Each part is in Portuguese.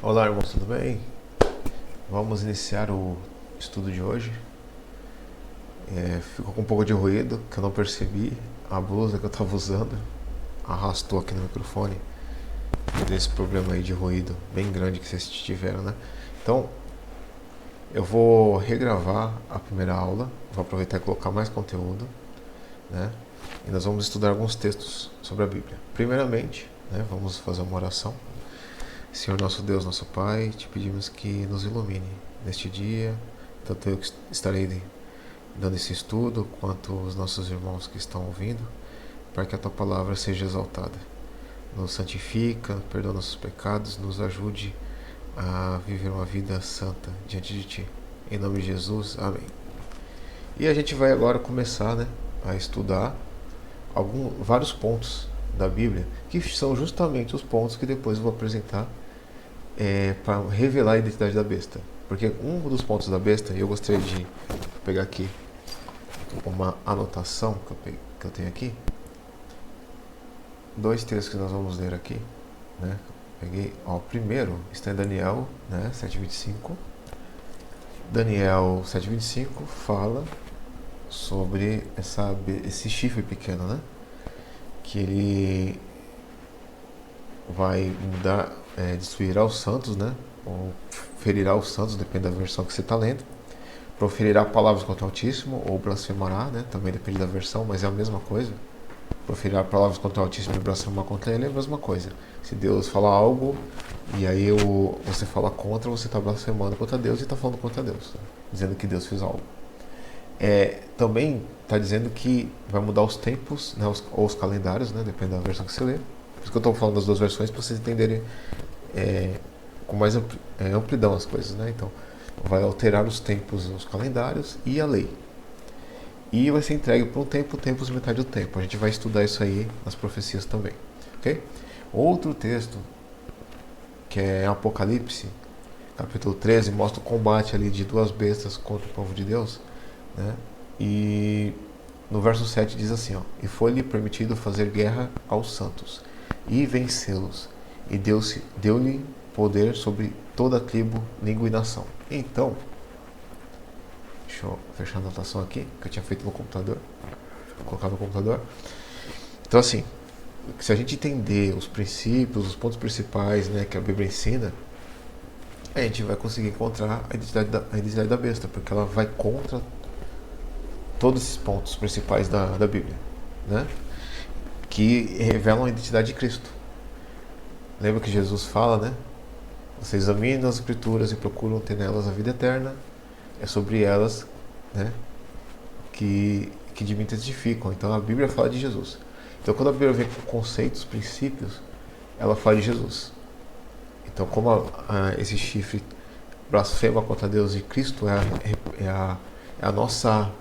Olá, irmãos, tudo bem? Vamos iniciar o estudo de hoje. Ficou com um pouco de ruído que eu não percebi. A blusa que eu estava usando arrastou aqui no microfone. E desse problema aí de ruído bem grande que vocês tiveram, né? Então, eu vou regravar a primeira aula. Vou aproveitar e colocar mais conteúdo, né? E nós vamos estudar alguns textos sobre a Bíblia. Primeiramente, né, vamos fazer uma oração. Senhor nosso Deus, nosso Pai, te pedimos que nos ilumine neste dia, tanto eu que estarei dando esse estudo, quanto os nossos irmãos que estão ouvindo, para que a Tua palavra seja exaltada. Nos santifica, perdoa nossos pecados, nos ajude a viver uma vida santa diante de Ti. Em nome de Jesus, amém. E a gente vai agora começar, né, a estudar vários pontos da Bíblia, que são justamente os pontos que depois eu vou apresentar para revelar a identidade da besta. Porque um dos pontos da besta, eu gostaria de pegar aqui uma anotação que eu tenho aqui. Dois textos que nós vamos ler aqui, né? Peguei, o primeiro está em Daniel, né, 7:25. Daniel 7:25 fala sobre esse chifre pequeno, né? Que ele vai destruirá os santos, né? Ou ferirá os santos, depende da versão que você está lendo. Proferirá palavras contra o Altíssimo, ou blasfemará, né? Também depende da versão, mas é a mesma coisa. Proferirá palavras contra o Altíssimo e blasfemar contra ele é a mesma coisa. Se Deus fala algo e aí você fala contra, você está blasfemando contra Deus e está falando contra Deus, né? Dizendo que Deus fez algo. Também está dizendo que vai mudar os tempos, né? Ou os calendários, né? Depende da versão que você lê. Por isso que eu estou falando das duas versões, para vocês entenderem com mais amplidão as coisas, né? Então, vai alterar os tempos, os calendários e a lei. E vai ser entregue por um tempo, tempos e metade do tempo. A gente vai estudar isso aí nas profecias também, ok? Outro texto, que é Apocalipse, capítulo 13, mostra o combate ali de duas bestas contra o povo de Deus, né? E no verso 7 diz assim, ó: E foi-lhe permitido fazer guerra aos santos e vencê-los, e deu-lhe poder sobre toda a tribo, língua e nação. Então, deixa eu fechar a anotação aqui, que eu tinha feito no computador, vou colocar no computador. Então, assim, se a gente entender os princípios, os pontos principais, né, que a Bíblia ensina, a gente vai conseguir encontrar a identidade da besta, porque ela vai contra todos esses pontos principais da Bíblia, né, que revelam a identidade de Cristo. Lembra que Jesus fala, né? Vocês examinam as Escrituras e procuram ter nelas a vida eterna. É sobre elas, né, que de mim testificam. Então a Bíblia fala de Jesus. Então quando a Bíblia vem com conceitos, princípios, ela fala de Jesus. Então como esse chifre blasfema contra Deus e Cristo é a nossa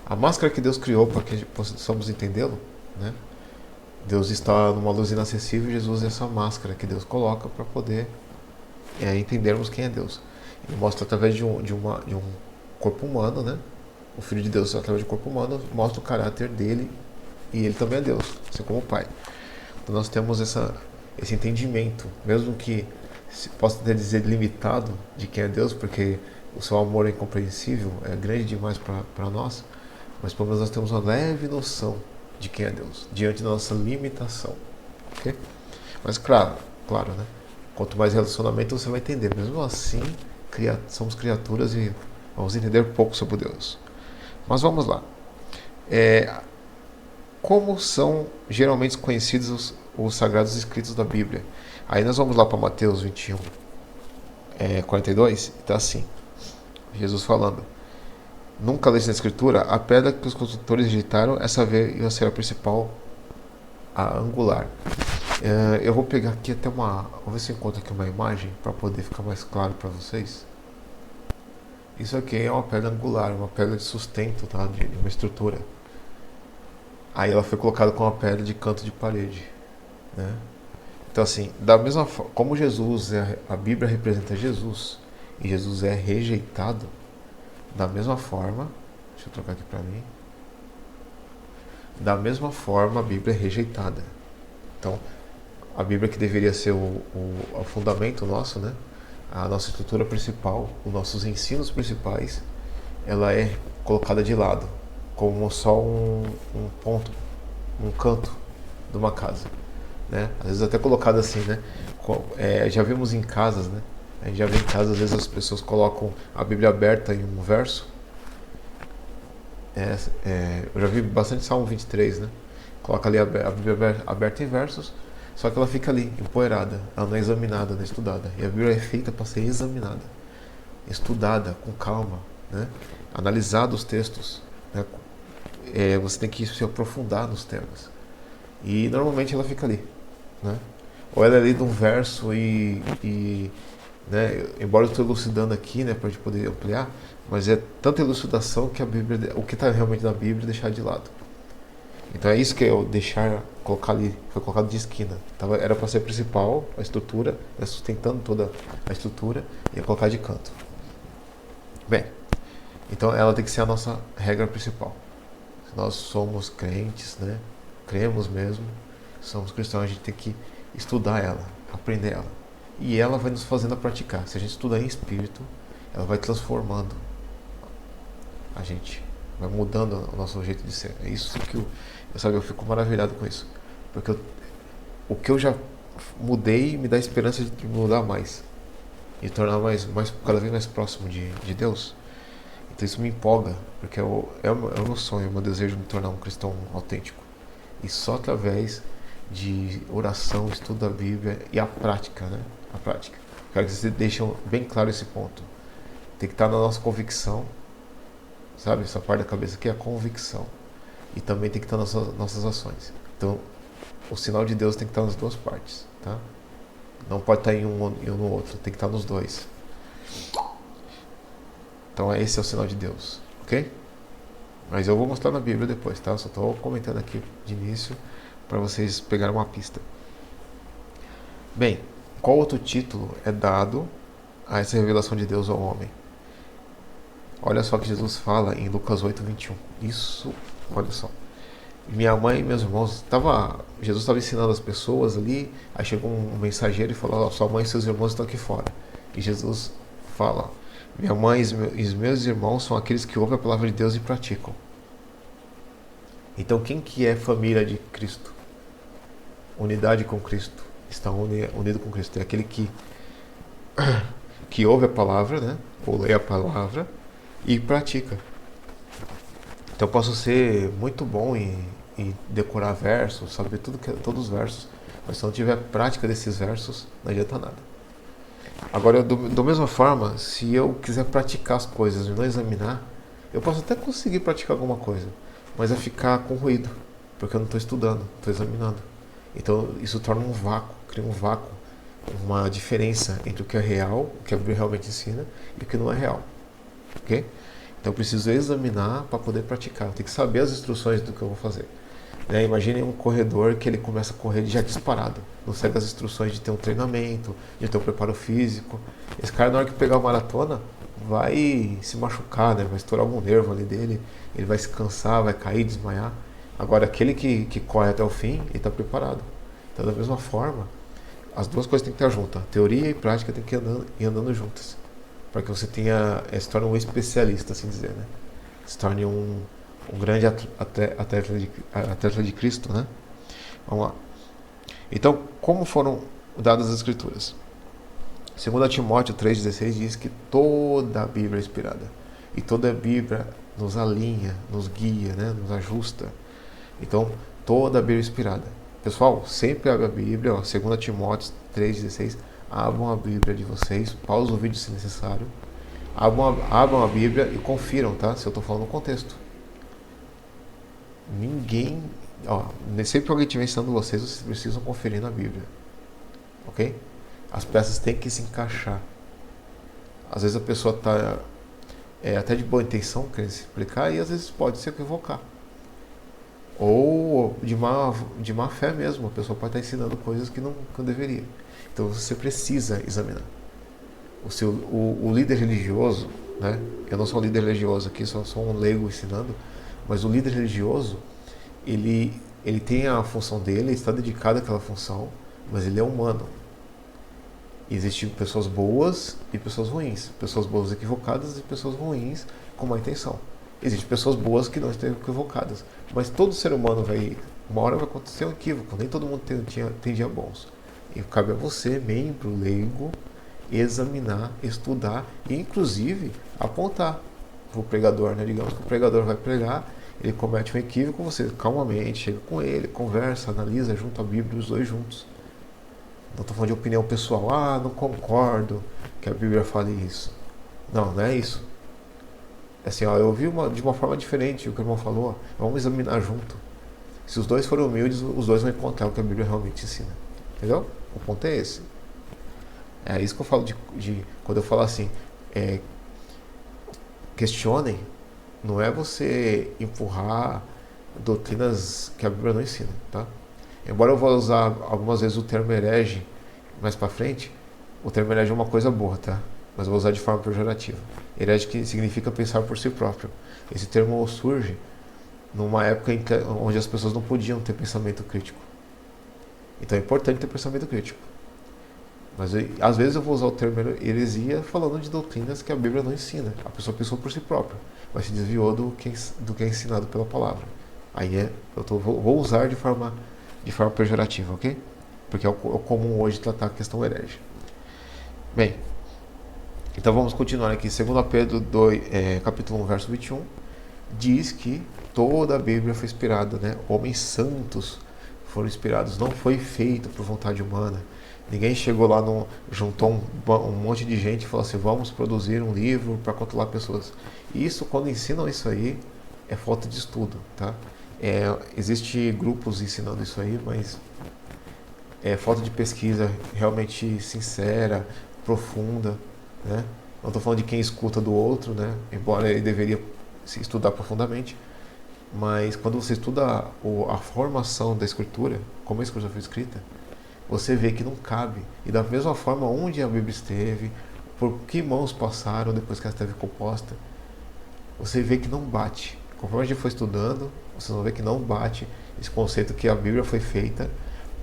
a máscara que Deus criou para que possamos entendê-lo, né? Deus está numa luz inacessível e Jesus é essa máscara que Deus coloca para poder entendermos quem é Deus. Ele mostra através de um corpo humano, né? O Filho de Deus, através de um corpo humano, mostra o caráter dele e ele também é Deus, assim como o Pai. Então nós temos esse entendimento, mesmo que se possa até dizer limitado de quem é Deus, porque o seu amor é incompreensível, é grande demais para nós, mas pelo menos nós temos uma leve noção de quem é Deus, diante da nossa limitação. Okay? Mas claro, né? Quanto mais relacionamento você vai entender. Mesmo assim, somos criaturas e vamos entender pouco sobre Deus. Mas vamos lá. Como são geralmente conhecidos os sagrados escritos da Bíblia? Aí nós vamos lá para Mateus 21, 42, está assim, Jesus falando: Nunca leste na Escritura, a pedra que os construtores rejeitaram, essa veio a ser a principal, a angular. Eu vou pegar aqui até vou ver se eu encontro aqui uma imagem para poder ficar mais claro para vocês. Isso aqui é uma pedra angular, uma pedra de sustento, tá? De uma estrutura. Aí ela foi colocada com uma pedra de canto de parede, né? Então assim, da mesma forma, como a Bíblia representa Jesus, e Jesus é rejeitado, da mesma forma, deixa eu trocar aqui para mim, da mesma forma a Bíblia é rejeitada. Então, a Bíblia que deveria ser o fundamento nosso, né? a nossa estrutura principal, os nossos ensinos principais, ela é colocada de lado, como só um ponto, um canto de uma casa, né? Às vezes até colocado assim, né? Já vimos em casas, né? A gente já vê em casa, às vezes as pessoas colocam a Bíblia aberta em um verso. Eu já vi bastante Salmo 23, né? Coloca ali a Bíblia aberta em versos, só que ela fica ali, empoeirada, ela não é examinada, não é estudada. E a Bíblia é feita para ser examinada, estudada com calma, né? Analisada os textos, né? Você tem que se aprofundar nos temas. E normalmente ela fica ali, né? Ou ela é lida um verso né, embora eu estou elucidando aqui, né, para a gente poder ampliar, mas é tanta elucidação que a Bíblia, o que está realmente na Bíblia, deixar de lado. Então é isso que eu colocar ali, foi colocado de esquina. Era para ser principal, a estrutura, né, sustentando toda a estrutura, e ia colocar de canto. Bem, então ela tem que ser a nossa regra principal. Se nós somos crentes, né, cremos mesmo, somos cristãos, a gente tem que estudar ela, aprender ela. E ela vai nos fazendo a praticar. Se a gente estudar em espírito, ela vai transformando a gente, vai mudando o nosso jeito de ser. É isso que eu fico maravilhado com isso. Porque o que eu já mudei me dá esperança de mudar mais. E tornar cada vez mais próximo de Deus. Então isso me empolga, porque é o meu sonho, o meu desejo de me tornar um cristão autêntico. E só através de oração, estudo da Bíblia e a prática, né? A prática. Quero que vocês deixem bem claro esse ponto. Tem que estar na nossa convicção, sabe? Essa parte da cabeça aqui é a convicção. E também tem que estar nas nossas ações. Então, o sinal de Deus tem que estar nas duas partes, tá? Não pode estar em um e no outro, tem que estar nos dois. Então, esse é o sinal de Deus, ok? Mas eu vou mostrar na Bíblia depois, tá? Só estou comentando aqui de início para vocês pegarem uma pista. Bem, qual outro título é dado a essa revelação de Deus ao homem? Olha só que Jesus fala em Lucas 8:21. Isso, olha só. Minha mãe e meus irmãos, Jesus estava ensinando as pessoas ali, aí chegou um mensageiro e falou: oh, sua mãe e seus irmãos estão aqui fora. E Jesus fala: minha mãe e os meus irmãos são aqueles que ouvem a palavra de Deus e praticam. Então quem que é família de Cristo? Unidade com Cristo. Está unido com Cristo. É aquele que ouve a palavra, né? Ou lê a palavra e pratica. Então eu posso ser muito bom em decorar versos, saber todos os versos, mas se não tiver prática desses versos, não adianta nada. Agora, da mesma forma, se eu quiser praticar as coisas e não examinar, eu posso até conseguir praticar alguma coisa, mas vai ficar com ruído, porque eu não estou estudando, estou examinando. Então isso torna um vácuo, cria um vácuo, uma diferença entre o que é real, o que a Bíblia realmente ensina, e o que não é real. Ok? Então eu preciso examinar para poder praticar. Eu tenho que saber as instruções do que eu vou fazer. Né? Imagine um corredor que ele começa a correr já disparado. Não segue as instruções de ter um treinamento, de ter um preparo físico. Esse cara, na hora que pegar a maratona, vai se machucar, né? Vai estourar algum nervo ali dele, ele vai se cansar, vai cair, desmaiar. Agora, aquele que corre até o fim, ele está preparado. Então, da mesma forma, as duas coisas têm que estar juntas. Teoria e prática têm que ir andando juntas. Para que você se torne um especialista, assim dizer, né? Se torne um grande atleta de Cristo, né? Vamos lá. Então, como foram dadas as Escrituras? 2 Timóteo 3,16 diz que toda a Bíblia é inspirada. E toda a Bíblia nos alinha, nos guia, né? Nos ajusta. Então, toda a Bíblia é inspirada. Pessoal, sempre abre a Bíblia, 2 Timóteo 3,16. Abram a Bíblia de vocês, pausa o vídeo se necessário. Abram a Bíblia e confiram, tá? Se eu estou falando no contexto. Sempre que alguém estiver ensinando vocês precisam conferir na Bíblia. Ok? As peças têm que se encaixar. Às vezes a pessoa está até de boa intenção querendo se explicar e às vezes pode se equivocar. Ou de má fé mesmo, a pessoa pode estar ensinando coisas que não deveria. Então você precisa examinar. O líder religioso, né? Eu não sou um líder religioso aqui, só sou um leigo ensinando, mas o líder religioso, ele tem a função dele, ele está dedicado àquela função, mas ele é humano. Existem pessoas boas e pessoas ruins. Pessoas boas equivocadas e pessoas ruins com má intenção. Existem pessoas boas que não estão equivocadas. Mas todo ser humano uma hora vai acontecer um equívoco. Nem todo mundo tem dia bons. E cabe a você, membro, leigo, examinar, estudar e inclusive apontar para o pregador, né? Digamos que o pregador vai pregar, ele comete um equívoco, você calmamente chega com ele, conversa, analisa junto a Bíblia, os dois juntos. Não estou falando de opinião pessoal, não concordo que a Bíblia fale isso. Não, não é isso. É assim, eu ouvi de uma forma diferente o que o irmão falou, vamos examinar junto. Se os dois forem humildes, os dois vão encontrar o que a Bíblia realmente ensina. Entendeu? O ponto é esse. É isso que eu falo quando eu falo assim, questionem, não é você empurrar doutrinas que a Bíblia não ensina, tá? Embora eu vá usar algumas vezes o termo herege mais para frente, o termo herege é uma coisa boa, tá? Mas eu vou usar de forma pejorativa. Herege que significa pensar por si próprio. Esse termo surge numa época onde as pessoas não podiam ter pensamento crítico. Então é importante ter pensamento crítico. Mas às vezes eu vou usar o termo heresia falando de doutrinas que a Bíblia não ensina. A pessoa pensou por si própria, mas se desviou do que é ensinado pela palavra. Aí vou usar de forma pejorativa, ok? Porque é o comum hoje tratar a questão herege. Bem, então vamos continuar aqui. 2 Pedro 2, capítulo 1, verso 21, diz que toda a Bíblia foi inspirada, né? Homens santos foram inspirados, não foi feito por vontade humana. Ninguém chegou lá, juntou um monte de gente e falou assim, vamos produzir um livro para controlar pessoas. Isso, quando ensinam isso aí, é falta de estudo, tá? Existem grupos ensinando isso aí, mas é falta de pesquisa realmente sincera, profunda, né? Não estou falando de quem escuta do outro, né? Embora ele deveria se estudar profundamente, mas quando você estuda a formação da escritura, como a escritura foi escrita, você vê que não cabe. E da mesma forma, onde a Bíblia esteve, por que mãos passaram depois que ela esteve composta, você vê que não bate. Conforme a gente for estudando, você vai ver que não bate esse conceito que a Bíblia foi feita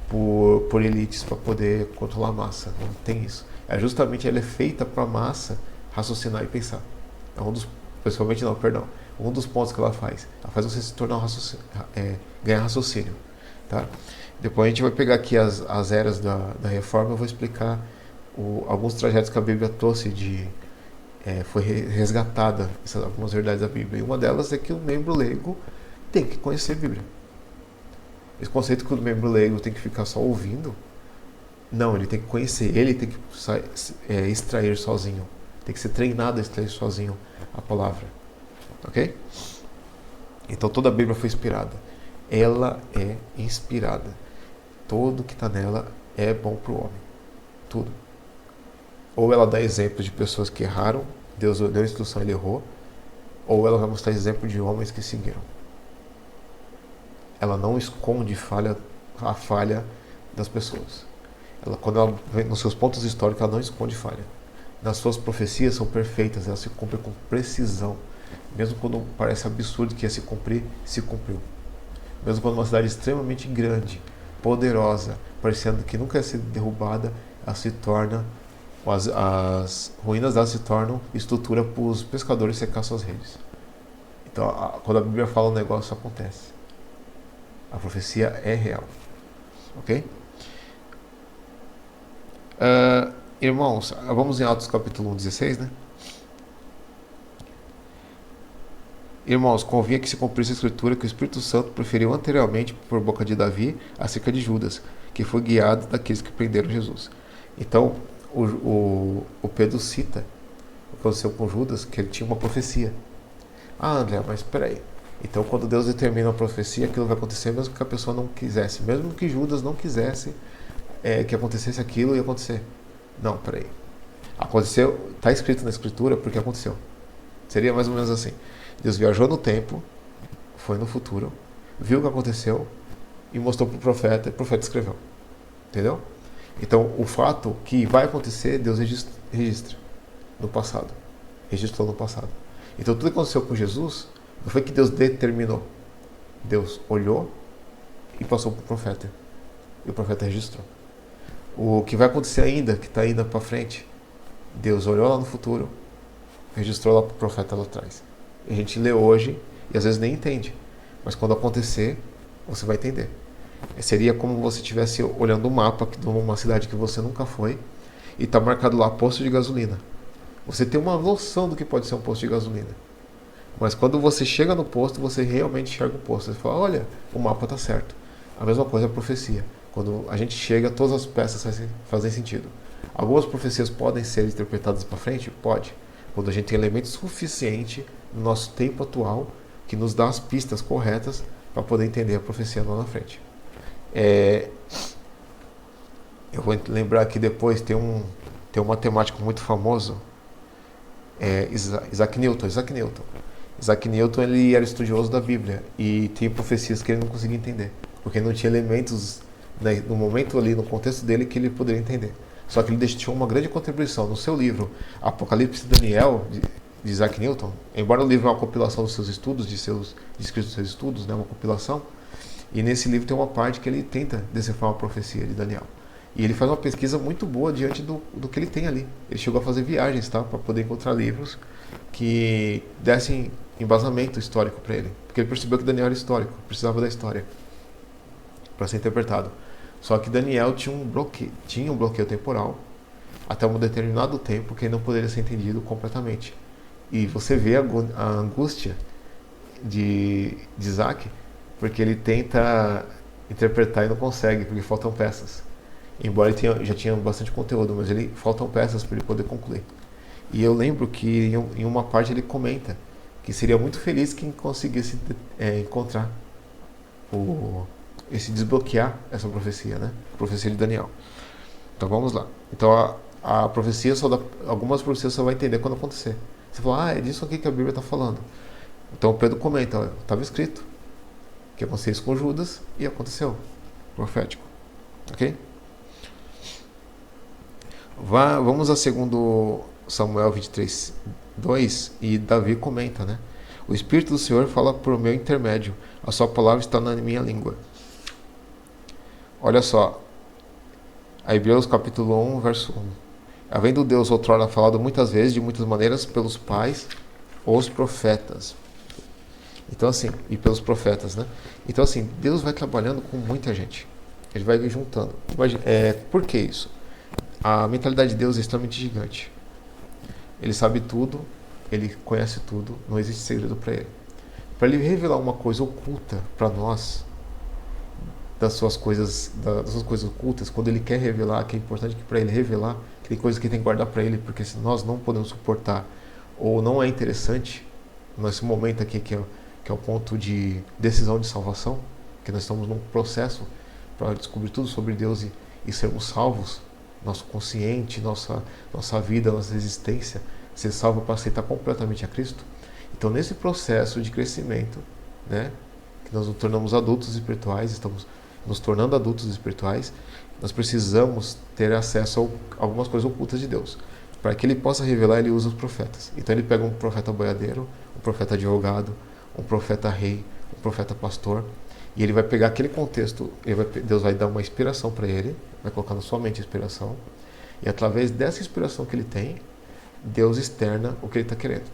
por elites para poder controlar a massa. Não tem isso. Justamente ela é feita para a massa raciocinar e pensar. Um dos pontos que ela faz. Ela faz você se tornar ganhar raciocínio. Tá? Depois a gente vai pegar aqui as eras da reforma. Eu vou explicar alguns trajetos que a Bíblia trouxe foi resgatada algumas verdades da Bíblia. E uma delas é que o membro leigo tem que conhecer a Bíblia. Esse conceito que o membro leigo tem que ficar só ouvindo, não, ele tem que conhecer, ele tem que extrair sozinho, tem que ser treinado a extrair sozinho a palavra, ok? Então toda a Bíblia foi inspirada, ela é inspirada, tudo que está nela é bom para o homem, tudo. Ou ela dá exemplo de pessoas que erraram, Deus deu instrução e ele errou, ou ela vai mostrar exemplo de homens que seguiram. Ela não esconde a falha das pessoas. Quando ela vem nos seus pontos históricos, ela não esconde falha. Nas suas profecias são perfeitas, elas se cumprem com precisão. Mesmo quando parece absurdo que ia se cumprir, se cumpriu. Mesmo quando uma cidade extremamente grande, poderosa, parecendo que nunca ia ser derrubada, ela se torna, as ruínas dela se tornam estrutura para os pescadores secar suas redes. Então, quando a Bíblia fala um negócio, acontece. A profecia é real. Ok? Irmãos, vamos em Atos capítulo 1, 16, né? Irmãos, convinha que se cumprisse a escritura que o Espírito Santo proferiu anteriormente por boca de Davi acerca de Judas, que foi guiado daqueles que prenderam Jesus. Então, o Pedro cita o que aconteceu com Judas, que ele tinha uma profecia. André, mas peraí. Então, quando Deus determina a profecia, aquilo vai acontecer mesmo que a pessoa não quisesse. Mesmo que Judas não quisesse que acontecesse aquilo, ia acontecer. Não, peraí. Aconteceu, está escrito na Escritura porque aconteceu. Seria mais ou menos assim. Deus viajou no tempo, foi no futuro, viu o que aconteceu e mostrou para o profeta, e o profeta escreveu. Entendeu? Então, o fato que vai acontecer, Deus registra no passado. Registrou no passado. Então, tudo que aconteceu com Jesus, não foi que Deus determinou. Deus olhou e passou para o profeta. E o profeta registrou. O que vai acontecer ainda, que está ainda para frente, Deus olhou lá no futuro, registrou lá para o profeta lá atrás. A gente lê hoje e às vezes nem entende. Mas quando acontecer, você vai entender. Seria como você estivesse olhando um mapa de uma cidade que você nunca foi e está marcado lá posto de gasolina. Você tem uma noção do que pode ser um posto de gasolina. Mas quando você chega no posto, você realmente enxerga o posto. Você fala, olha, o mapa está certo. A mesma coisa é a profecia. Quando a gente chega, todas as peças fazem sentido. Algumas profecias podem ser interpretadas para frente? Pode. Quando a gente tem elemento suficiente no nosso tempo atual que nos dá as pistas corretas para poder entender a profecia lá na frente. Eu vou lembrar que depois tem um matemático muito famoso, Isaac Newton. Isaac Newton, ele era estudioso da Bíblia e tinha profecias que ele não conseguia entender, porque não tinha elementos, né, no momento ali, no contexto dele, que ele poderia entender. Só que ele deixou uma grande contribuição no seu livro Apocalipse e Daniel, de Isaac Newton. Embora o livro é uma compilação dos seus estudos, de escritos dos seus estudos, né, uma compilação, e nesse livro tem uma parte que ele tenta decifrar uma profecia de Daniel. E ele faz uma pesquisa muito boa diante do que ele tem ali. Ele chegou a fazer viagens, tá, para poder encontrar livros que dessem embasamento histórico para ele. Porque ele percebeu que Daniel era histórico, precisava da história para ser interpretado. Só que Daniel tinha um bloqueio temporal até um determinado tempo que ele não poderia ser entendido completamente. E você vê a angústia de Isaac, porque ele tenta interpretar e não consegue, porque faltam peças. Embora ele já tinha bastante conteúdo, mas faltam peças para ele poder concluir. E eu lembro que em uma parte ele comenta que seria muito feliz quem conseguisse encontrar desbloquear essa profecia, né? A profecia de Daniel. Então vamos lá. Então a profecia algumas profecias só vai entender quando acontecer. Você fala, é disso aqui que a Bíblia está falando. Então Pedro comenta, estava escrito que aconteceu isso com Judas e aconteceu. Profético. Ok? Vamos a 2 Samuel 23, 2, e Davi comenta, né? O Espírito do Senhor fala por meu intermédio, a sua palavra está na minha língua. Olha só, Hebreus capítulo 1, verso 1. Havendo Deus outrora falado muitas vezes, de muitas maneiras, pelos pais, os profetas. Então assim, e pelos profetas, né? Então assim, Deus vai trabalhando com muita gente. Ele vai juntando. Por que isso? A mentalidade de Deus é extremamente gigante. Ele sabe tudo, ele conhece tudo, não existe segredo para ele. Para ele revelar uma coisa oculta para nós, das suas coisas ocultas, quando ele quer revelar, que é importante para ele revelar, que tem coisas que ele tem que guardar para ele, porque se nós não podemos suportar, ou não é interessante, nesse momento aqui que é o ponto de decisão de salvação, que nós estamos num processo para descobrir tudo sobre Deus e sermos salvos, nosso consciente, nossa vida, nossa existência, ser salvo para aceitar completamente a Cristo. Então, nesse processo de crescimento, né, que nós nos tornamos adultos espirituais, estamos nos tornando adultos espirituais, nós precisamos ter acesso a algumas coisas ocultas de Deus. Para que ele possa revelar, ele usa os profetas. Então, ele pega um profeta boiadeiro, um profeta advogado, um profeta rei, um profeta pastor, e ele vai pegar aquele contexto, Deus vai dar uma inspiração para ele, vai colocar na sua mente a inspiração, e através dessa inspiração que ele tem, Deus externa o que ele está querendo.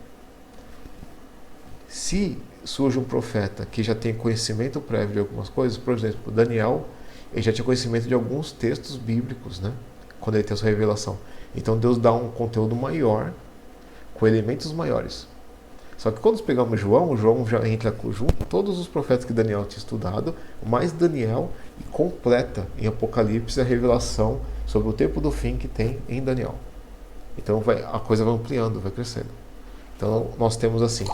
Se surge um profeta que já tem conhecimento prévio de algumas coisas, por exemplo, Daniel, ele já tinha conhecimento de alguns textos bíblicos, né? Quando ele tem a sua revelação. Então Deus dá um conteúdo maior, com elementos maiores. Só que quando nós pegamos João já entra junto todos os profetas que Daniel tinha estudado, mais Daniel, e completa em Apocalipse a revelação sobre o tempo do fim que tem em Daniel. Então a coisa vai ampliando, vai crescendo. Então nós temos assim,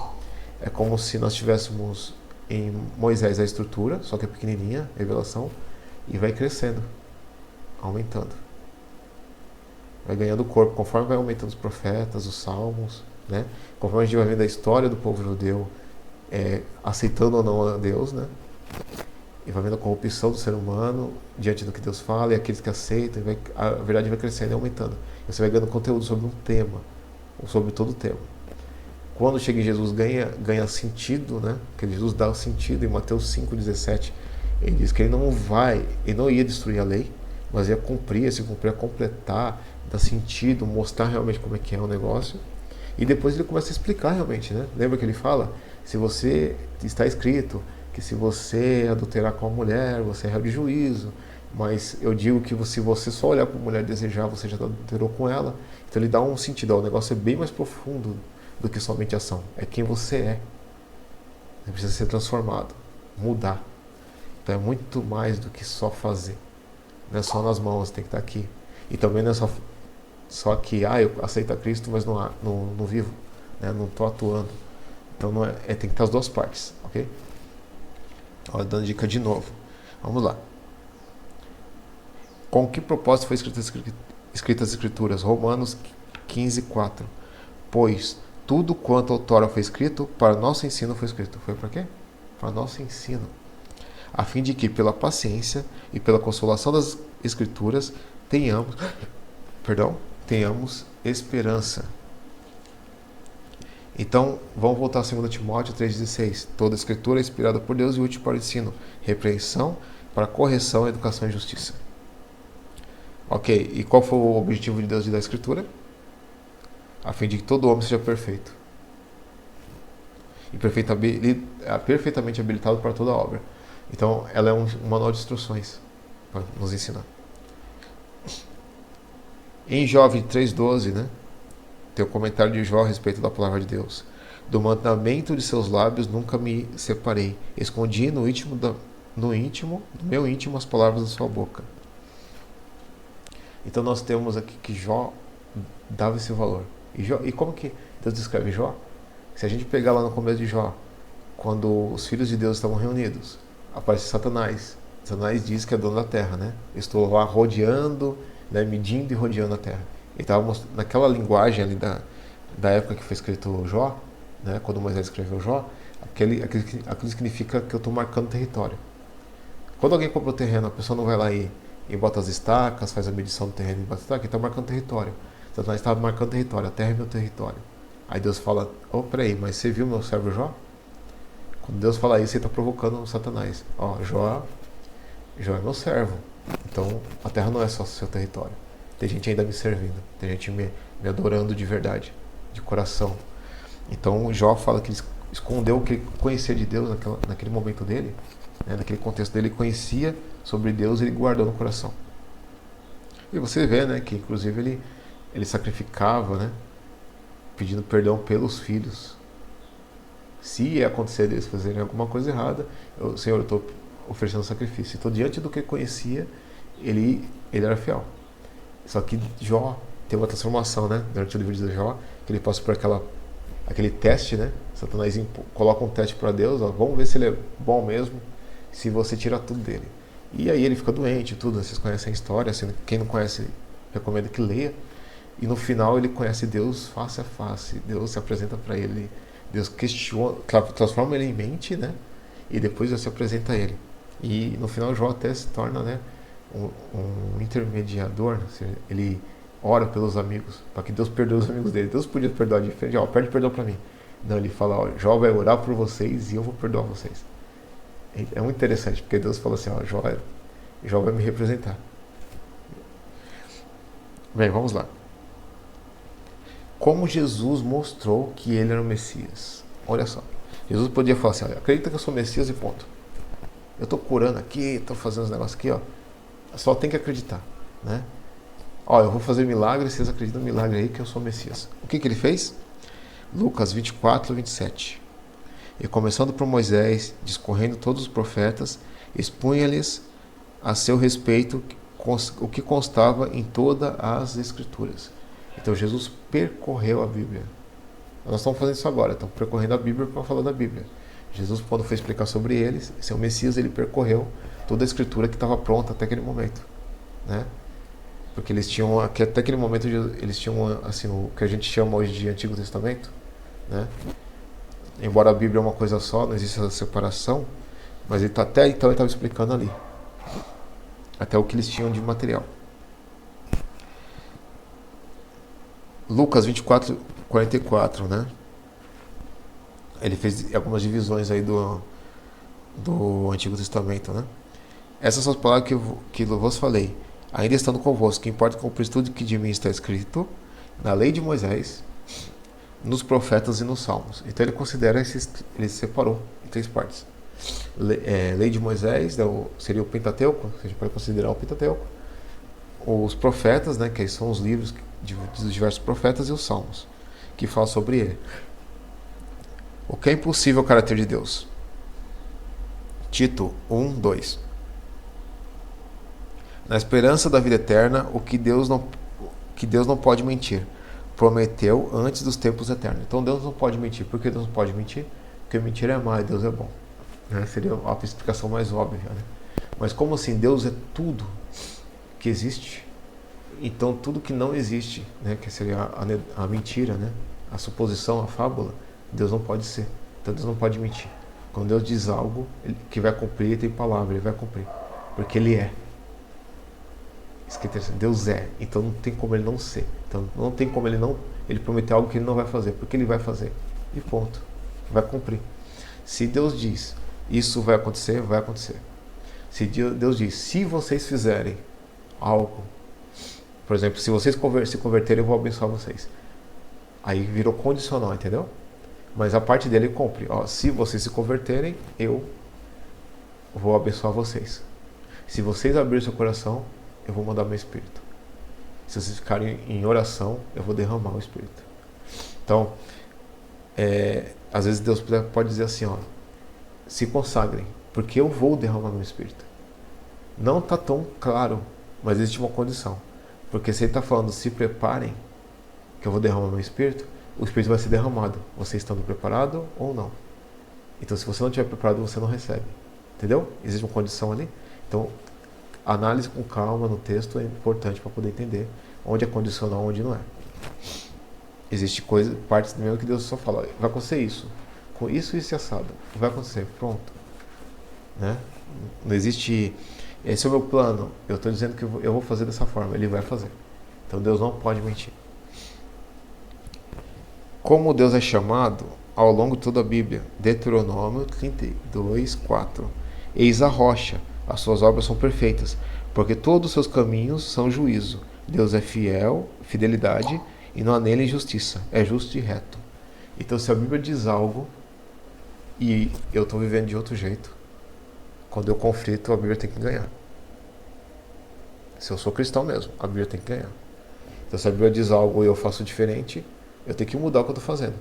é como se nós tivéssemos em Moisés a estrutura, só que é pequenininha, a revelação, e vai crescendo, aumentando. Vai ganhando corpo, conforme vai aumentando os profetas, os salmos, né? Conforme a gente vai vendo a história do povo judeu, aceitando ou não a Deus, né? E vai vendo a corrupção do ser humano diante do que Deus fala, e aqueles que aceitam, a verdade vai crescendo e aumentando. E você vai ganhando conteúdo sobre um tema, ou sobre todo o tema. Quando chega em Jesus, ganha sentido, né? Porque Jesus dá sentido em Mateus 5,17. Ele diz que ele não ia destruir a lei, mas é cumprir, esse cumprir é completar, dar sentido, mostrar realmente como é que é o negócio. E depois ele começa a explicar realmente, né? Lembra que ele fala? Se você está escrito que se você adulterar com uma mulher, você é réu de juízo. Mas eu digo que se você só olhar para a mulher e desejar, você já adulterou com ela. Então ele dá um sentido. O negócio é bem mais profundo do que somente ação. É quem você é. Você precisa ser transformado, mudar. Então é muito mais do que só fazer. Não é só nas mãos, tem que estar aqui. E também não é só que eu aceito a Cristo, mas não vivo, né? Não estou atuando. Então não tem que estar as duas partes, ok? Olha, dando dica de novo. Vamos lá. Com que propósito foi escritas as Escrituras? Romanos 15:4. Pois tudo quanto outrora foi escrito, para nosso ensino foi escrito. Foi para quê? Para nosso ensino. A fim de que, pela paciência e pela consolação das Escrituras, tenhamos esperança. Então, vamos voltar a 2 Timóteo 3,16. Toda a Escritura é inspirada por Deus e útil para o ensino, repreensão, para correção, educação e justiça. Ok, e qual foi o objetivo de Deus de dar a Escritura? A fim de que todo homem seja perfeito. E perfeitamente habilitado para toda obra. Então, ela é um manual de instruções para nos ensinar. Em Jó 23:12, né? Tem o comentário de Jó a respeito da palavra de Deus. Do mandamento de seus lábios nunca me separei. Escondi no meu íntimo as palavras da sua boca. Então nós temos aqui que Jó dava esse valor. E como que Deus descreve Jó? Se a gente pegar lá no começo de Jó, quando os filhos de Deus estavam reunidos, aparece Satanás. Satanás diz que é dono da terra, né? Eu estou lá rodeando, né, medindo e rodeando a terra. Ele estava naquela linguagem ali da época que foi escrito Jó, né, quando Moisés escreveu Jó, aquilo significa que eu estou marcando território. Quando alguém compra o terreno, a pessoa não vai lá e bota as estacas, faz a medição do terreno e bota as estacas, ele está marcando território. Satanás estava marcando território, a terra é meu território. Aí Deus fala, peraí, mas você viu meu servo Jó? Quando Deus fala isso, ele está provocando o Satanás. Jó é meu servo, então a terra não é só seu território. Tem gente ainda me servindo, tem gente me adorando de verdade, de coração. Então Jó fala que ele escondeu o que ele conhecia de Deus naquele momento dele, né, naquele contexto dele, ele conhecia sobre Deus e ele guardou no coração. E você vê, né, que inclusive ele sacrificava, né, pedindo perdão pelos filhos. Se ia acontecer deles fazerem alguma coisa errada, Senhor, eu estou oferecendo sacrifício. Então, diante do que ele conhecia, ele era fiel. Só que Jó tem uma transformação, né? Durante o livro de Jó, que ele passa por aquele teste, né? Satanás coloca um teste para Deus, vamos ver se ele é bom mesmo, se você tira tudo dele. E aí ele fica doente, tudo. Vocês conhecem a história, assim, quem não conhece, recomendo que leia. E no final ele conhece Deus face a face. Deus se apresenta para ele, Deus questiona, transforma ele em mente, né? E depois Deus se apresenta a ele. E no final Jó até se torna, né, um intermediador, né? Ele ora pelos amigos, para que Deus perdoe os amigos dele. Deus podia perdoar de frente, pede perdão para mim. Não, ele fala, Jó vai orar por vocês e eu vou perdoar vocês. É muito interessante, porque Deus fala assim, Jó vai me representar. Bem, vamos lá. Como Jesus mostrou que ele era o Messias. Olha só, Jesus podia falar assim, acredita que eu sou o Messias e ponto. Eu estou curando aqui, estou fazendo os negócios aqui, só tem que acreditar, né? Eu vou fazer milagre, vocês acreditam no milagre aí que eu sou o Messias. O que ele fez? Lucas 24:27. E começando por Moisés, discorrendo todos os profetas, expunha-lhes a seu respeito o que constava em todas as Escrituras. Então Jesus percorreu a Bíblia. Nós estamos fazendo isso agora, estamos percorrendo a Bíblia para falar da Bíblia. Jesus, quando foi explicar sobre eles, seu Messias, ele percorreu toda a Escritura que estava pronta até aquele momento, né? Porque eles tinham, até aquele momento, eles tinham assim, o que a gente chama hoje de Antigo Testamento, né? Embora a Bíblia é uma coisa só, não existe essa separação, mas até então ele estava explicando ali, até o que eles tinham de material. Lucas 24:44, né? Ele fez algumas divisões aí do Antigo Testamento, né? Essas são as palavras que eu vos falei. ainda estando convosco, que importa cumprir tudo que de mim está escrito na lei de Moisés, nos profetas e nos salmos. Então ele considera ele separou em 3 partes. Lei de Moisés seria o Pentateuco, a gente pode considerar o Pentateuco. Os profetas, né, que são os livros dos diversos profetas, e os salmos, que falam sobre ele. O que é impossível ao caráter de Deus? Tito 1:2. Na esperança da vida eterna, o que Deus não pode mentir, prometeu antes dos tempos eternos. Então Deus não pode mentir. Por que Deus não pode mentir? Porque mentir é má e Deus é bom. Seria a explicação mais óbvia. Né? Mas como assim? Deus é tudo que existe. Então tudo que não existe, né, que seria a mentira, né, a suposição, a fábula, Deus não pode ser. Então Deus não pode mentir. Quando Deus diz algo que vai cumprir, ele tem palavra, ele vai cumprir. Porque ele é. Isso que é interessante. Deus é. Então não tem como ele não ser. Então não tem como ele prometer algo que ele não vai fazer. Porque ele vai fazer. E ponto. Vai cumprir. Se Deus diz, isso vai acontecer, vai acontecer. Se Deus diz, se vocês fizerem algo, por exemplo, se vocês se converterem, eu vou abençoar vocês. Aí virou condicional, entendeu? Mas a parte dele cumpre. Se vocês se converterem, eu vou abençoar vocês. Se vocês abrirem seu coração, eu vou mandar meu Espírito. Se vocês ficarem em oração, eu vou derramar o Espírito. Então, às vezes Deus pode dizer assim, se consagrem, porque eu vou derramar meu Espírito. Não está tão claro, mas existe uma condição. Porque se ele está falando, se preparem, que eu vou derramar meu Espírito, o Espírito vai ser derramado, você estando preparado ou não. Então, se você não estiver preparado, você não recebe. Entendeu? Existe uma condição ali. Então, análise com calma no texto é importante para poder entender onde é condicional, onde não é. Existe partes do mesmo que Deus só fala, vai acontecer isso, com isso e assado, vai acontecer, pronto. Né? Não existe, esse é o meu plano, eu estou dizendo que eu vou fazer dessa forma, ele vai fazer. Então Deus não pode mentir. Como Deus é chamado ao longo de toda a Bíblia, Deuteronômio 32:4. Eis a rocha, as suas obras são perfeitas, porque todos os seus caminhos são juízo. Deus é fidelidade, e não há nele injustiça, é justo e reto. Então, se a Bíblia diz algo e eu estou vivendo de outro jeito, quando eu conflito, a Bíblia tem que ganhar. Se eu sou cristão mesmo, a Bíblia tem que ganhar. Então, se a Bíblia diz algo e eu faço diferente, eu tenho que mudar o que eu estou fazendo.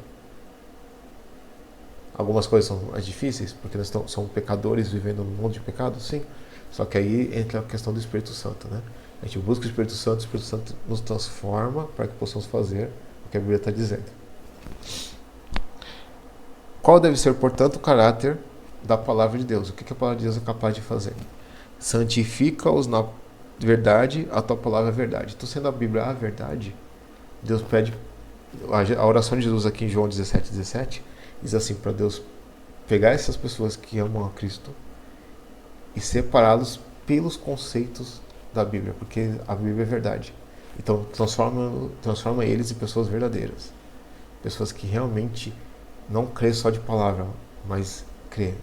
Algumas coisas são mais difíceis, porque nós somos pecadores vivendo num mundo de pecado, sim. Só que aí entra a questão do Espírito Santo, né? A gente busca o Espírito Santo nos transforma para que possamos fazer o que a Bíblia está dizendo. Qual deve ser, portanto, o caráter da palavra de Deus? O que a palavra de Deus é capaz de fazer? Santifica-os na verdade, a tua palavra é verdade. Então, sendo a Bíblia a verdade, Deus pede, a oração de Jesus aqui em João 17:17, diz assim, para Deus pegar essas pessoas que amam a Cristo e separá-los pelos conceitos da Bíblia, porque a Bíblia é verdade. Então transforma eles em pessoas verdadeiras, pessoas que realmente não crê só de palavra, mas crê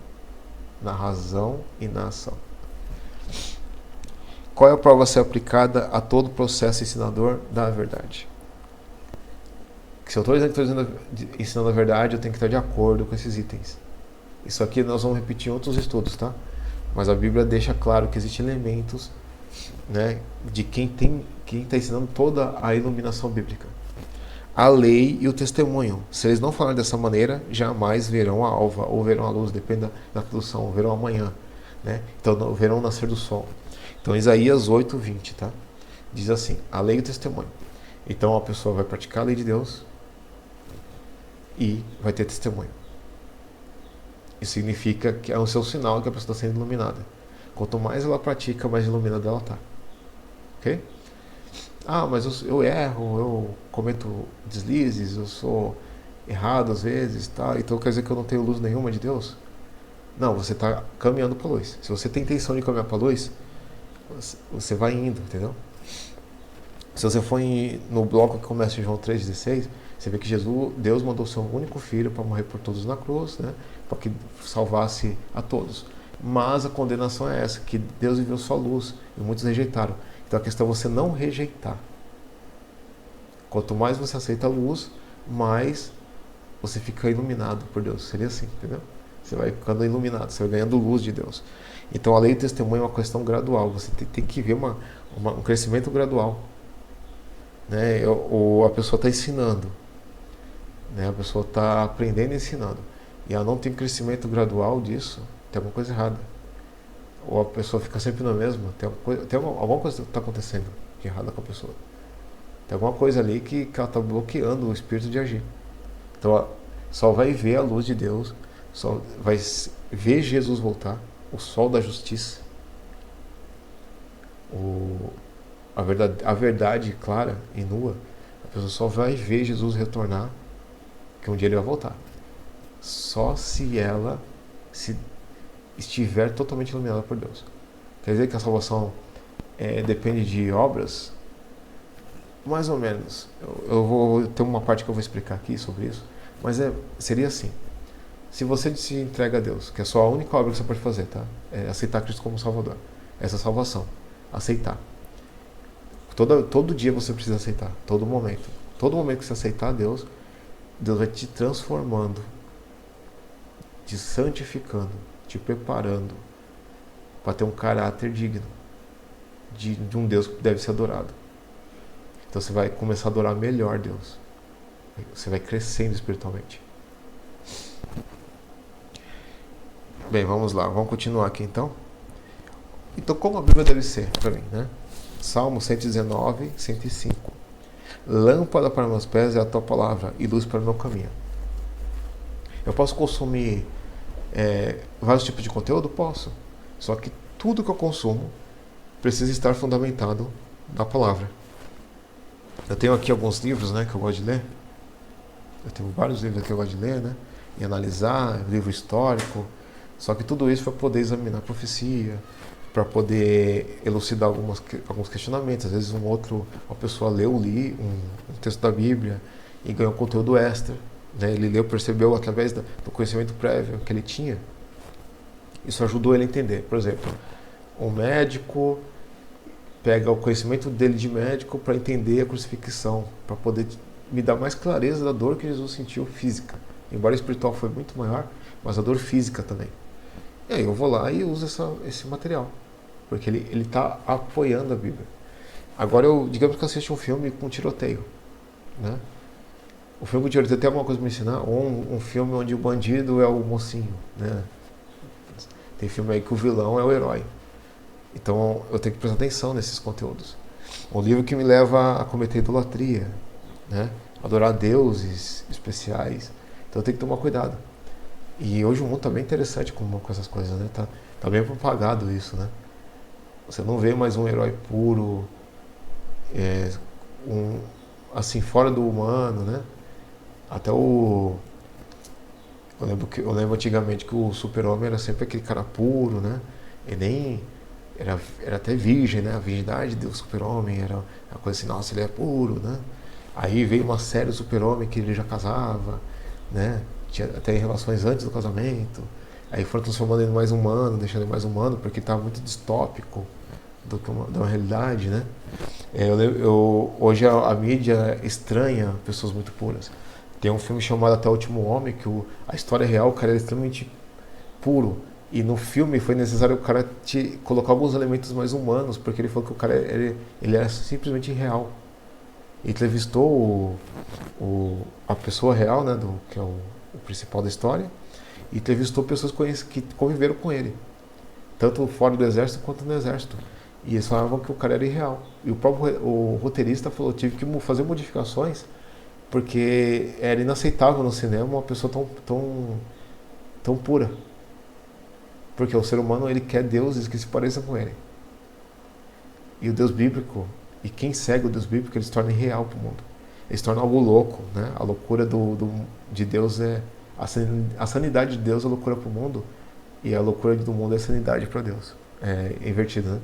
na razão e na ação. Qual é a prova a ser aplicada a todo o processo ensinador da verdade? Se eu estou ensinando a verdade, eu tenho que estar de acordo com esses itens. Isso aqui nós vamos repetir em outros estudos, tá? Mas a Bíblia deixa claro que existem elementos, né, de quem está ensinando toda a iluminação bíblica. A lei e o testemunho. Se eles não falarem dessa maneira, jamais verão a alva ou verão a luz, depende da tradução, verão amanhã, né? Então verão o nascer do sol. Então Isaías 8:20, tá? Diz assim, a lei e o testemunho. Então a pessoa vai praticar a lei de Deus e vai ter testemunho. Isso significa que é o seu sinal que a pessoa está sendo iluminada. Quanto mais ela pratica, mais iluminada ela está. Ok? Mas eu erro, eu cometo deslizes, eu sou errado às vezes, tá? Então quer dizer que eu não tenho luz nenhuma de Deus? Não, você está caminhando para a luz. Se você tem intenção de caminhar para a luz, você vai indo, entendeu? Se você for no bloco que começa em João 3,16, você vê que Deus mandou o seu único filho para morrer por todos na cruz, né? Para que salvasse a todos. Mas a condenação é essa, que Deus enviou sua luz e muitos rejeitaram. Então a questão é você não rejeitar. Quanto mais você aceita a luz, mais você fica iluminado por Deus. Seria assim, entendeu? Você vai ficando iluminado, você vai ganhando luz de Deus. Então a lei do testemunho é uma questão gradual. Você tem que ver um crescimento gradual. Né? Ou a pessoa está ensinando. Né? A pessoa está aprendendo e ensinando. E ela não tem crescimento gradual disso, tem alguma coisa errada. Ou a pessoa fica sempre na mesma, tem alguma coisa que está acontecendo de errada com a pessoa. Tem alguma coisa ali que ela está bloqueando o espírito de agir. Então só vai ver a luz de Deus, só vai ver Jesus voltar, o sol da justiça, a verdade clara e nua. A pessoa só vai ver Jesus retornar, que um dia ele vai voltar. Só se ela se estiver totalmente iluminada por Deus. Quer dizer que a salvação depende de obras? Mais ou menos. Eu vou ter uma parte que eu vou explicar aqui sobre isso, mas seria assim. Se você se entrega a Deus, que é só a única obra que você pode fazer, tá? É aceitar Cristo como Salvador. Essa salvação. Aceitar. Todo dia você precisa aceitar. Todo momento. Todo momento que você aceitar Deus, Deus vai te transformando, te santificando, te preparando para ter um caráter digno de um Deus que deve ser adorado. Então você vai começar a adorar melhor Deus. Você vai crescendo espiritualmente. Bem, vamos lá, vamos continuar aqui então. Então, como a Bíblia deve ser para mim, né? Salmo 119, 105. Lâmpada para meus pés é a tua palavra e luz para o meu caminho. Eu posso consumir vários tipos de conteúdo? Posso. Só que tudo que eu consumo precisa estar fundamentado na palavra. Eu tenho aqui alguns livros, né, que eu gosto de ler. Eu tenho vários livros que eu gosto de ler, né? E analisar, livro histórico. Só que tudo isso para poder examinar a profecia, para poder elucidar alguns questionamentos. Às vezes uma pessoa leu um texto da Bíblia e ganhou conteúdo extra. Né? Ele leu, percebeu através do conhecimento prévio que ele tinha. Isso ajudou ele a entender. Por exemplo, um médico pega o conhecimento dele de médico para entender a crucifixão, para poder me dar mais clareza da dor que Jesus sentiu física. Embora a espiritual foi muito maior, mas a dor física também. E aí eu vou lá e uso esse material, porque ele está apoiando a Bíblia. Agora, digamos que eu assisti um filme com tiroteio, né? O filme com tiroteio tem alguma coisa para me ensinar? Ou um filme onde o bandido é o mocinho, né? Tem filme aí que o vilão é o herói. Então eu tenho que prestar atenção nesses conteúdos. Um livro que me leva a cometer idolatria, né? Adorar deuses especiais. Então eu tenho que tomar cuidado. E hoje o mundo está bem interessante com essas coisas, né? Tá bem propagado isso, né? Você não vê mais um herói puro, assim, fora do humano, né? Até eu lembro antigamente que o super-homem era sempre aquele cara puro, né? E nem era até virgem, né? A virgindade do super-homem era uma coisa assim, nossa, ele é puro, né? Aí veio uma série do super-homem que ele já casava, né? Tinha até relações antes do casamento. Aí foram transformando ele mais humano, deixando ele mais humano, porque estava muito distópico da uma realidade, né? Hoje a mídia estranha pessoas muito puras. Tem um filme chamado Até o Último Homem, que a história real, o cara é extremamente puro. E no filme foi necessário o cara colocar alguns elementos mais humanos, porque ele falou que o cara ele era simplesmente irreal. Ele entrevistou a pessoa real, né, que é o principal da história, e entrevistou pessoas que conviveram com ele, tanto fora do exército quanto no exército. E eles falavam que o cara era irreal. E o roteirista falou que tive que fazer modificações, porque era inaceitável no cinema uma pessoa tão pura. Porque o ser humano, ele quer deuses que se pareçam com ele. E o Deus bíblico, e quem segue o Deus bíblico, ele se torna irreal para o mundo. Ele se torna algo louco, né? A loucura de Deus a sanidade de Deus é loucura para o mundo, e a loucura do mundo é sanidade para Deus. É invertido, né?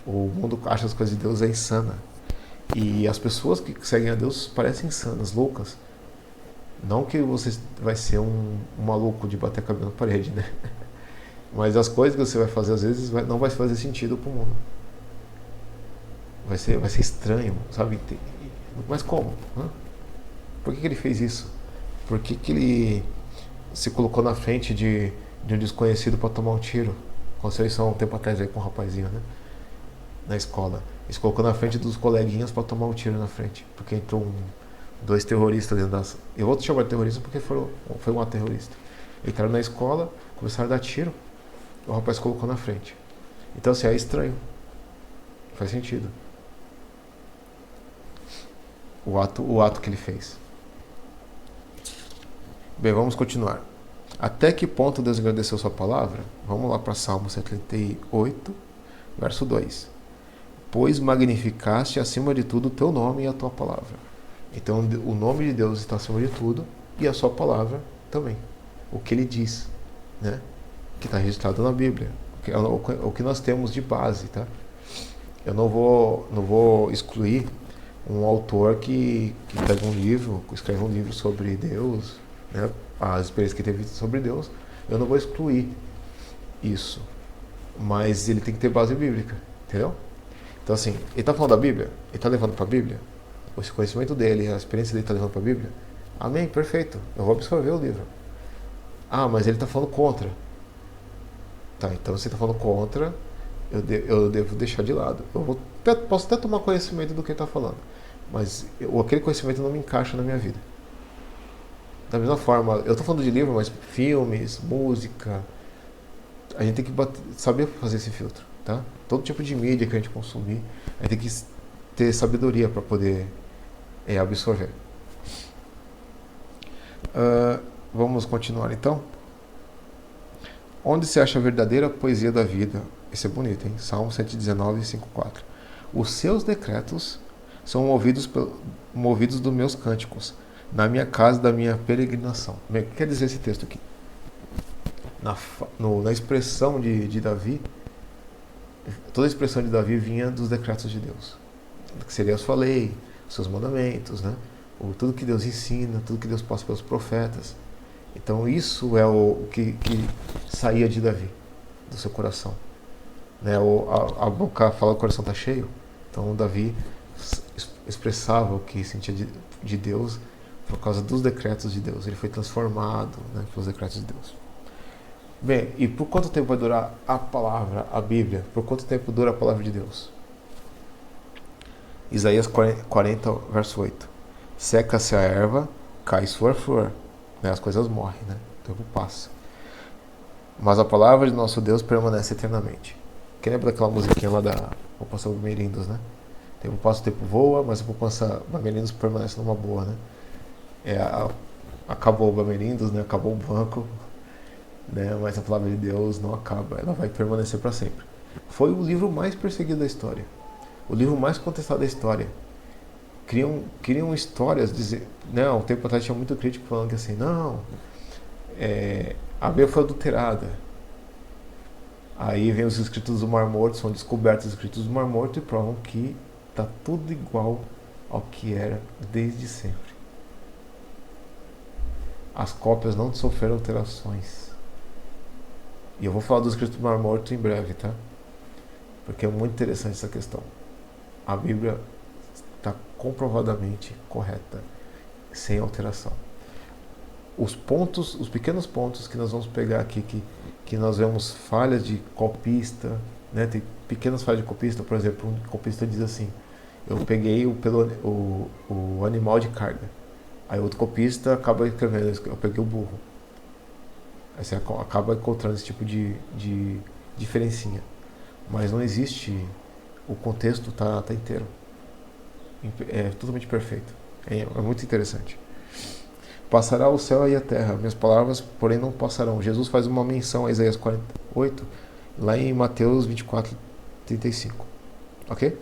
O mundo acha as coisas de Deus é insana. E as pessoas que seguem a Deus parecem insanas, loucas. Não que você vai ser um maluco de bater a cabeça na parede, né? Mas as coisas que você vai fazer, às vezes, não vai fazer sentido para o mundo. vai ser estranho, sabe? Mas como? Hã? Por que ele fez isso? Por que ele se colocou na frente de um desconhecido para tomar um tiro? Aconteceu isso há um tempo atrás aí com um rapazinho, né? Na escola. Ele se colocou na frente dos coleguinhas para tomar um tiro na frente. Porque entrou dois terroristas dentro das... Eu vou chamar de terrorista porque foi um ato terrorista. Entraram na escola, começaram a dar tiro. O rapaz se colocou na frente. Então, assim, é estranho. Faz sentido. O ato que ele fez. Bem, vamos continuar. Até que ponto Deus agradeceu sua palavra? Vamos lá para Salmo 138, verso 2. Pois magnificaste acima de tudo o teu nome e a tua palavra. Então o nome de Deus está acima de tudo e a sua palavra também. O que ele diz, né? Que está registrado na Bíblia. O que nós temos de base, tá? Eu não vou excluir um autor que pega um livro, escreve um livro sobre Deus, né? As experiências que teve sobre Deus. Eu não vou excluir isso. Mas ele tem que ter base bíblica, entendeu? Então assim, ele está falando da Bíblia? Ele está levando para a Bíblia? Esse conhecimento dele, a experiência dele está levando para a Bíblia? Amém, perfeito. Eu vou absorver o livro. Ah, mas ele está falando contra. Tá, então se ele está falando contra, eu devo deixar de lado. Posso até tomar conhecimento do que ele está falando, mas aquele conhecimento não me encaixa na minha vida. Da mesma forma, eu estou falando de livro, mas filmes, música, a gente tem que saber fazer esse filtro, tá? Todo tipo de mídia que a gente consumir, a gente tem que ter sabedoria para poder absorver. Vamos continuar então. Onde se acha a verdadeira poesia da vida? Esse é bonito, hein? Salmo 119, 5:4. Os seus decretos são movidos dos meus cânticos, na minha casa da minha peregrinação. O que quer dizer esse texto aqui? Na expressão de Davi, toda a expressão de Davi vinha dos decretos de Deus. Que seria a sua lei, os seus mandamentos, né? Tudo que Deus ensina, tudo que Deus passa pelos profetas. Então isso é o que saía de Davi, do seu coração. Né? A boca fala que o coração está cheio. Então Davi expressava o que sentia de Deus por causa dos decretos de Deus. Ele foi transformado, né, pelos decretos de Deus. Bem, e por quanto tempo vai durar a palavra, a Bíblia? Por quanto tempo dura a palavra de Deus? Isaías 40, verso 8. Seca-se a erva, cai sua flor. Né, as coisas morrem, né? O tempo passa. Mas a palavra de nosso Deus permanece eternamente. Quem lembra daquela musiquinha lá da poupança Bamerindos, né? O tempo passa, o tempo voa, mas a poupança Bamerindos permanece numa boa, né? Acabou o Bamerindos, né? Acabou o banco, né? Mas a palavra de Deus não acaba, ela vai permanecer para sempre. Foi o livro mais perseguido da história, o livro mais contestado da história. Criam histórias, né? Há um tempo atrás tinha muito crítico falando que assim, não, a Bíblia foi adulterada. Aí vem os escritos do Mar Morto, são descobertos os escritos do Mar Morto e provam que está tudo igual ao que era desde sempre. As cópias não sofreram alterações. E eu vou falar dos escritos do Mar Morto em breve, tá? Porque é muito interessante essa questão. A Bíblia está comprovadamente correta, sem alteração. Os pequenos pontos que nós vamos pegar aqui, que nós vemos falhas de copista, né? Tem pequenas falhas de copista, por exemplo, um copista diz assim, eu peguei o animal de carga. Aí outro copista acaba escrevendo, eu peguei o burro. Aí você acaba encontrando esse tipo de diferencinha. Mas não existe, o contexto tá inteiro. É totalmente perfeito. É muito interessante. Passará o céu e a terra, minhas palavras, porém não passarão. Jesus faz uma menção a Isaías 48, lá em Mateus 24, 35. Ok?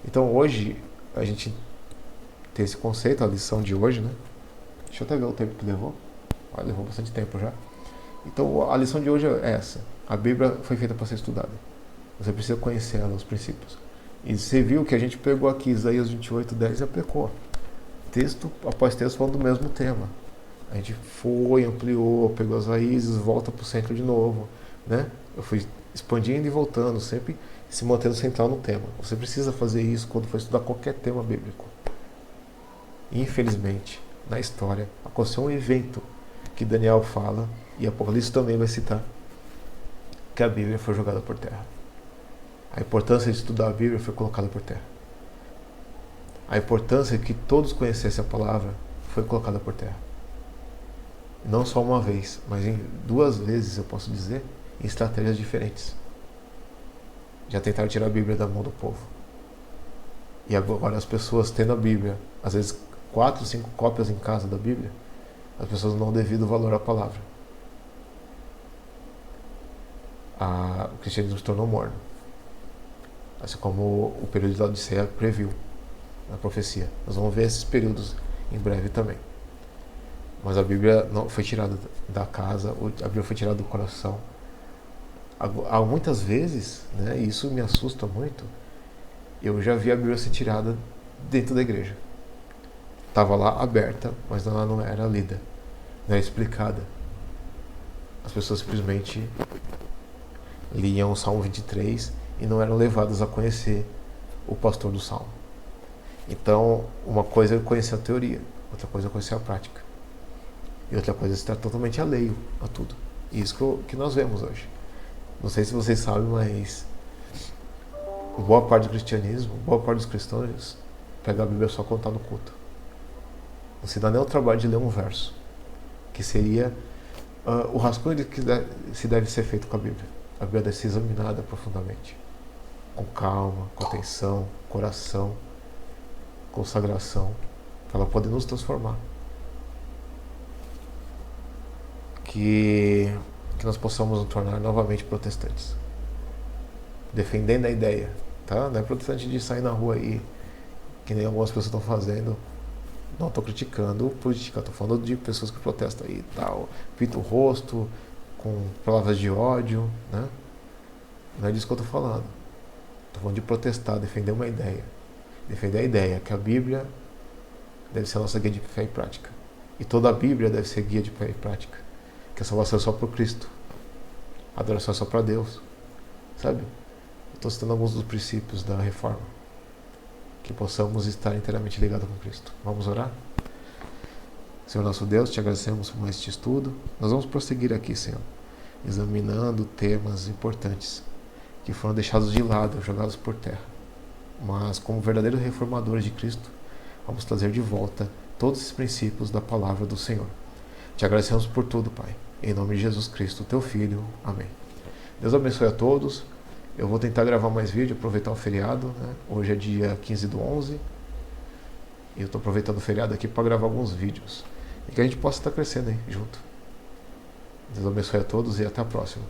Então hoje, a gente tem esse conceito, a lição de hoje, né? Deixa eu até ver o tempo que levou. Levou bastante tempo já. Então a lição de hoje é essa. A Bíblia foi feita para ser estudada. Você precisa conhecer ela, os princípios. E você viu que a gente pegou aqui Isaías 28, 10 e aplicou. Texto após texto falando do mesmo tema. A gente foi, ampliou, pegou as raízes, volta para o centro de novo, né? Eu fui expandindo e voltando, sempre se mantendo central no tema. Você precisa fazer isso quando for estudar qualquer tema bíblico. Infelizmente, na história, aconteceu um evento que Daniel fala, e Apocalipse também vai citar, que a Bíblia foi jogada por terra. A importância de estudar a Bíblia foi colocada por terra. A importância de que todos conhecessem a palavra foi colocada por terra. Não só uma vez, mas em 2 vezes, eu posso dizer, em estratégias diferentes. Já tentaram tirar a Bíblia da mão do povo. E agora as pessoas tendo a Bíblia, às vezes 4, 5 cópias em casa da Bíblia, as pessoas não dão devido valor à palavra. O cristianismo se tornou morno. Assim como o período de Laodiceia previu na profecia. Nós vamos ver esses períodos em breve também. Mas a Bíblia não foi tirada da casa, a Bíblia foi tirada do coração. Há muitas vezes, né, e isso me assusta muito, eu já vi a Bíblia ser tirada dentro da igreja. Estava lá aberta, mas ela não era lida, não era explicada. As pessoas simplesmente liam o Salmo 23 e não eram levadas a conhecer o pastor do Salmo. Então, uma coisa é conhecer a teoria, outra coisa é conhecer a prática. E outra coisa é estar totalmente alheio a tudo. E isso que nós vemos hoje. Não sei se vocês sabem, mas boa parte do cristianismo, boa parte dos cristãos, pega a Bíblia só quando está no culto. Não se dá nem o trabalho de ler um verso, que seria o rascunho que se deve ser feito com a Bíblia. A Bíblia deve ser examinada profundamente, com calma, com atenção, coração, consagração, para ela poder nos transformar. Que nós possamos nos tornar novamente protestantes, defendendo a ideia, tá? Não é protestante de sair na rua aí, que nem algumas pessoas estão fazendo. Não estou criticando política, estou falando de pessoas que protestam aí, tal, pintam o rosto com palavras de ódio, né? Não é disso que eu estou falando. Estou falando de protestar, defender uma ideia, defender a ideia que a Bíblia deve ser a nossa guia de fé e prática, e toda a Bíblia deve ser guia de fé e prática. Que a salvação é só por Cristo, a adoração é só para Deus, sabe? Estou citando alguns dos princípios da reforma, que possamos estar inteiramente ligados com Cristo. Vamos orar? Senhor nosso Deus, te agradecemos por este estudo. Nós vamos prosseguir aqui, Senhor, examinando temas importantes que foram deixados de lado, jogados por terra. Mas como verdadeiros reformadores de Cristo, vamos trazer de volta todos esses princípios da palavra do Senhor. Te agradecemos por tudo, Pai. Em nome de Jesus Cristo, teu Filho. Amém. Deus abençoe a todos. Eu vou tentar gravar mais vídeo, aproveitar o feriado, né? Hoje é dia 15/11. E eu estou aproveitando o feriado aqui para gravar alguns vídeos. E que a gente possa estar crescendo aí junto. Deus abençoe a todos e até a próxima.